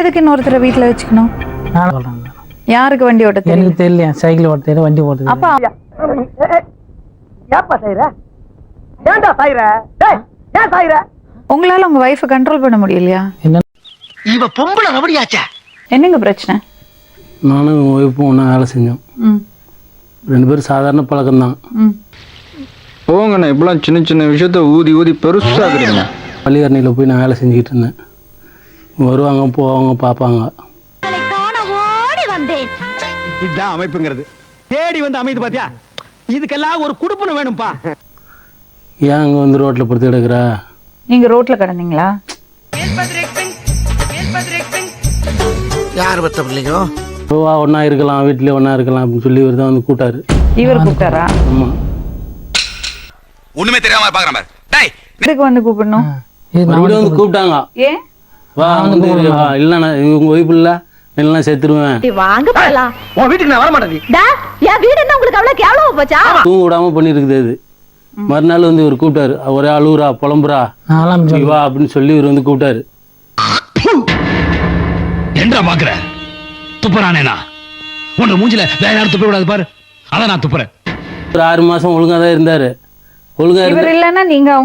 எதுக்கு இன்னொருத்தர வீட்டுல வச்சுக்கணும்? நான் சொல்றேன். யாருக்கு வண்டி ஓட்ட தெரியும்? எனக்கு தெரியல, சைக்கிள் ஓட்ட தெரியும், வண்டி ஓட்ட தெரியும். அப்பா ஏப்பா சாயிர? ஏன்டா சாயிர? டேய், ஏன் சாயிர? உங்களால உங்க வைஃபை கண்ட்ரோல் பண்ண முடியலையா? என்ன இவ பொம்பளை ரவடியாச்சே. என்னங்க பிரச்சனை? நானும் ஒய்ஃபும் ஒன்றா வேலை செஞ்சோம். ம் 2 பேரும் சாதாரண பழக்கம் தான். ம் போங்கண்ணா, இப்பெல்லாம் சின்ன சின்ன விஷயத்த ஊதி ஊதி பெருசாக்குறீங்க. பள்ளிக்கரணையில் போய் நான் வேலை செஞ்சுக்கிட்டு இருந்தேன். வருவாங்க, போவாங்க, பார்ப்பாங்க. இதுதான் அமைப்புங்கிறது. தேடி வந்து அமைது பாத்தியா? இதுக்கெல்லாம் ஒரு குடுப்பன வேணும்பா. ஏன் அங்கே வந்து ரோட்டில் படுத்து கிடக்குறா? நீங்க ரோட்ல கிடந்தீங்களா? யார் பத்த பிள்ளையோ? வா, ஒன்றா இருக்கலாம், வீட்டிலே ஒன்றா இருக்கலாம் அப்படின்னு சொல்லி இவர் தான் வந்து கூட்டாரு. இவர் கூப்பிட்டாரா? ஆமாம். ஒண்ணுமே தெரியாம பாக்குறேன். டேய், எதுக்கு வந்து கூப்பிடணும்? மறுபடியும் வந்து கூப்பிட்டாங்க. ஏன்? வா வந்து இல்லைண்ணா, உங்கள் ஒய்ஃபு இல்லை, இல்லைன்னா செத்துருவேன். வாங்க போலாம். உன் வீட்டுக்கு நான் வர மாட்டேன். என் வீடு என்ன உங்களுக்கு அவ்வளவு கேவலமா போச்சா? தூங்க விடாம பண்ணிருக்குது அது. மறுநாள் வந்து இவர் கூப்பிட்டாரு. ஒரே அழுவுறா, புலம்புறா, வா அப்படின்னு சொல்லி இவர் வந்து கூப்பிட்டாரு. என்ன பாக்குற? துப்புறானேனா? உன்ன மூஞ்சில வேற யாரும் துப்ப விடாது பாரு. அதான் நான் துப்புறேன். ஒரு 6 மாசம் ஒழுங்கா தான் இருந்தாரு. ஒழுங்கா இவர் இல்லன்னா நீங்களும்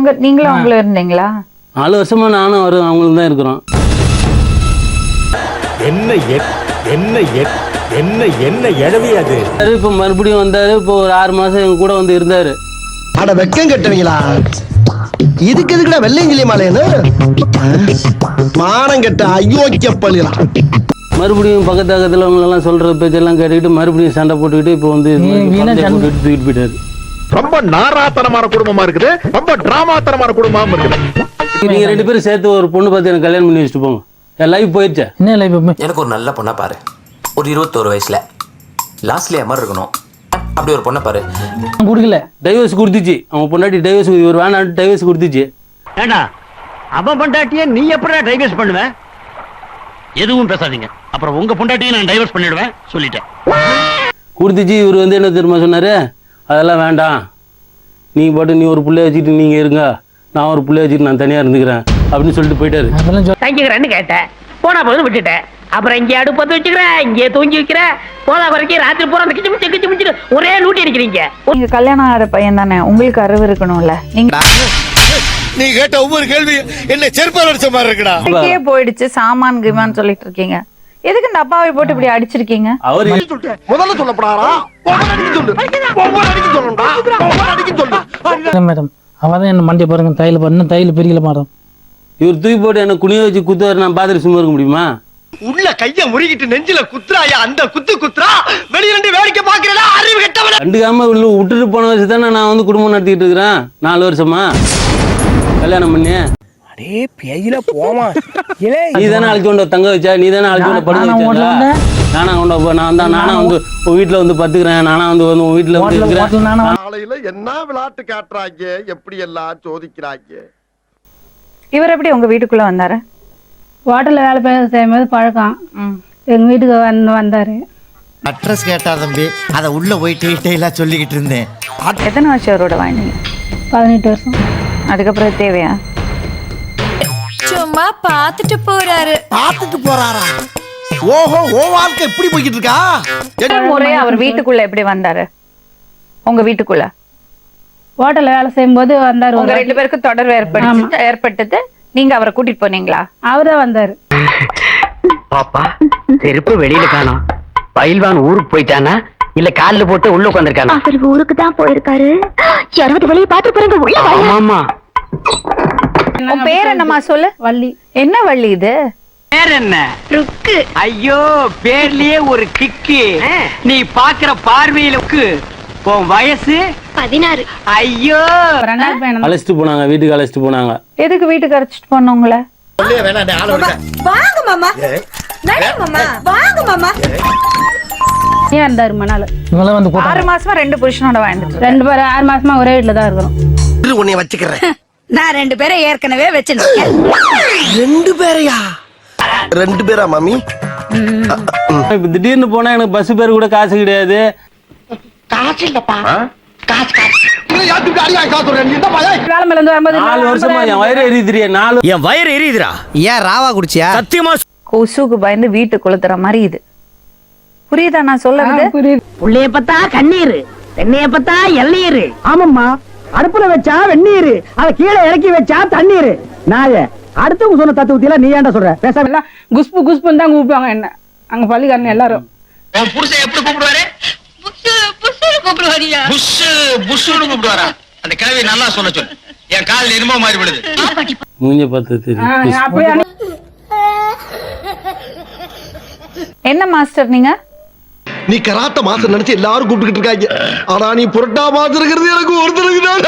அவங்களும் இருந்தீங்களா? 4 வருஷமா நானும் அவங்களும் தான் இருக்கிறோம். என்ன எழவி அது? இப்ப மறுபடியும் வந்தாரு. இப்போ ஒரு 6 மாசம் எங்க கூட வந்து இருந்தாரு. அட வெக்கம் கட்டுவீங்களா? இதுக்கு எதுக்குடா வெள்ளையங்கிலி மாலையன்னு? மானம் கட்ட அயோக்கிய பள்ளியா. மறுபடியும் பக்கத்துல அவங்க எல்லாம் சொல்ற பேச்செல்லாம் கேட்டுக்கிட்டு மறுபடியும் சண்டை போட்டுக்கிட்டு இப்போ வந்து தூக்கிட்டு போயிட்டாரு. ரொம்ப நாராத்தனமான குடும்பமா இருக்குது, ரொம்ப டிராமாத்தனமான குடும்பமா இருக்குது. நீங்க 2 பேரும் சேர்த்து ஒரு பொண்ணு பார்த்து எனக்கு கல்யாணம் பண்ணி வச்சுட்டு போங்க. என் லைஃப் போயிடுச்சா? என்ன லைஃப்? எனக்கு ஒரு நல்ல பொண்ணா பாரு. ஒரு 21 வயசுல லாஸ்ட்ல மாதிரி இருக்கணும். அப்படி ஒரு பொண்ணை பாரு. குடுக்கல, டைவர்ஸ் கொடுத்துச்சு. அவங்க பொண்டாட்டி டைவர்ஸ், இவர் வேணாம் டைவர்ஸ் கொடுத்துச்சு. ஏண்டா அவன் பொண்டாட்டிய நீ எப்படா டைவர்ஸ் பண்ணுவ? எதுவும் பேசாதீங்க. அப்புறம் உங்க பொண்டாட்டியை நான் டைவர்ஸ் பண்ணிடுவேன் சொல்லிட்டேன். கொடுத்துச்சு. இவர் வந்து என்ன தெரியுமா சொன்னாரு? அதெல்லாம் வேண்டாம், நீ பாட்டு நீ ஒரு பிள்ளைய வச்சுட்டு நீங்க இருங்க, நான் ஒரு பிள்ளைய வச்சுட்டு நான் தனியா இருந்துக்கிறேன் அப்படின்னு சொல்லிட்டு போயிட்டாரு. தங்கிக்கிறேன்னு கேட்டேன், போனா போதும் விட்டுட்டேன். அப்புறம் இங்கே அடுப்பத்து வச்சுக்கிறேன், இங்கே தூங்கி வைக்கிறேன். போதா குறைக்கி ராத்திரி பூரா அந்த கிச்சு மிச்சு ஒரே லூட்டி அடிக்கிறீங்க. நீங்க கல்யாணம் ஆகிற பையன் தானே, உங்களுக்கு அறிவு இருக்கணும்ல. நீ கேட்ட ஒவ்வொரு கேள்வி என்ன செருப்பால் அடிச்ச மாதிரி இருக்குடா. போயிடுச்சு சாமான் கிமான்னு சொல்லிட்டு இருக்கீங்க. எதுக்கு இந்த அப்பாவை போட்டு இப்படி அடிச்சிருக்கீங்க? அவர் முதல்ல சொல்லப்படாரா? மேடம் அவதான் என்ன மண்டிய பாருங்க, தையல் பண்ண தையல் பெரியல மேடம். இவர் தூக்கி போட்டு என்ன குனிய வச்சு குத்துவாரு, நான் பாத்துட்டு சும்மா இருக்க முடியுமா? உள்ள கைய முறுகிட்டு நெஞ்சில குத்துறாயா? அந்த குத்துறா வெளிய ரெண்டு வேடிக்கை பாக்குறடா, அறிவு கெட்டவன. கண்டுக்காம உள்ள விட்டுட்டு போன வச்சு தானே நான் வந்து குடும்பம் நடத்திட்டு இருக்கிறேன். 4 வருஷமா கல்யாணம் பண்ணி. அடே பேயில போமா. நீ தானே அழைச்சு கொண்டு தங்க வச்சா, நீ தானே அழைச்சு கொண்டு படுக்க வச்சா. நானா கொண்டு நானா வந்து உன் வீட்டுல வந்து பத்துக்கிறேன், நானா வந்து உன் வீட்டுல வந்து இருக்கிறேன். நாளையில என்ன விளையாட்டு காட்டுறாங்க, எப்படி எல்லாம் சோதிக்கிறாங்க. இவர் எப்படி உங்க வீட்டுக்குள்ள வந்தாரு? ஹோட்டல்ல வேலை செய்யும்போது பழக்கம். எங்க வீட்டுக்கு வந்தாரு. அட்ரஸ் கேட்டா தம்பி, அத உள்ள போயிட்டு டீடைலா சொல்லிக்கிட்டு இருந்தேன். எத்தனை வருஷம் அவரோட வாழ்ந்தீங்க? 18 வருஷம். அதுக்கப்புறம் தேவையா? சும்மா பாத்துட்டு போறாரு. பாத்துட்டு போறாரா? ஓஹோ, ஓ வாழ்க்கை எப்படி போய்கிட்டு இருக்கா? முதல் முறையா அவர் வீட்டுக்குள்ள எப்படி வந்தாரு? உங்க வீட்டுக்குள்ள ஹோட்டல்ல வேலை செய்யும்போது வந்தாரு. உங்க 2 பேருக்கு தொடர்பு ஏற்பட்டது. நீங்க அவரை கூட்டிட்டு போனீங்களா? அவரே வந்தாரு. பாப்பா செருப்பு வெளியில காணோம். பயில்வான் ஊருக்கு போயிட்டானா இல்ல கால்ல போட்டு உள்ள உட்கார்ந்திருக்கானா? அவருக்கு ஊருக்கு தான் போயிருக்காரு. யாராவது வெளியே பாத்து போறங்க உள்ள வாங்க. ஆமாமா. உன் பேர் என்னம்மா சொல்லு? வள்ளி. என்ன வள்ளி இது? பேர் என்ன? ருக்கு. ஐயோ பேர்லயே ஒரு கிக்கு. நீ பாக்குற பார்வையிலுக்கு உன் வயசு 16. ஐயோ அழைச்சிட்டு போனாங்க, வீட்டுக்கு அழைச்சிட்டு போனாங்க. எதுக்கு வீட்டுக்கு அழைச்சிட்டு போனவங்கள? வாங்க மாமா. நடி மாமா. வாங்க மாமா. ஏன் இருந்தாரு மணால? இவங்க வந்து 6 மாசமா 2 புருஷனோட வாழ்ந்துட்டு 2 பேரும் 6 மாசமா ஒரே வீட்டுல தான் இருக்கிறோம். உன்னை வச்சுக்கிறேன். நான் 2 பேரை ஏற்கனவே வச்சிருக்கேன். 2 பேரையா? 2 பேரா மாமி? இப்ப திடீர்னு போனா எனக்கு பஸ் பேர் கூட காசு கிடையாது. காசு இல்லப்பா. காசு வேலை மேல இருந்து வரும்போது 4 வருஷமா என் வயிறு எரியுதுறியா? 4 என் வயிறு எரியுதுடா. ஏன் ராவா குடிச்சியா? சத்தியமா கொசுக்கு பயந்து வீட்டு கொளுத்துற மாதிரி இது. புரியுதா நான் சொல்றது? புரியுது. புள்ளைய பார்த்தா கண்ணீர், தென்னைய பார்த்தா இளநீர். ஆமாம்மா, அடுப்புல வச்சா வெந்நீர், அத கீழே இறக்கி வச்சா தண்ணீர். நாய அடுத்தவங்க சொன்ன தத்துவத்தில நீ ஏன்டா சொல்ற? பேசாம எல்லாம் குஷ்பு குஷ்புன்னு தான் கூப்பிடுவாங்க என்ன அங்க பள்ளிக்காரன் எல்லாரும். உன் புருஷன் எப்படி கூப்பிடுவாரு? புஷ் புஷ்னு கூப்பிடுவாரா? அந்த கிழவி நல்லா சொல்ல சொல்லு. என் கால் எருமா மாறி விடுது. மூஞ்ச பார்த்து தெரியும். அப்படியே என்ன மாஸ்டர் நீங்க? நீ கராத்த மாசம் நினைச்சு எல்லாரும் கூப்பிட்டுக்கிட்டு இருக்காங்க. ஆனா நீ புரட்டா மாசம் இருக்கிறது எனக்கு ஒருத்தருக்கு தான்.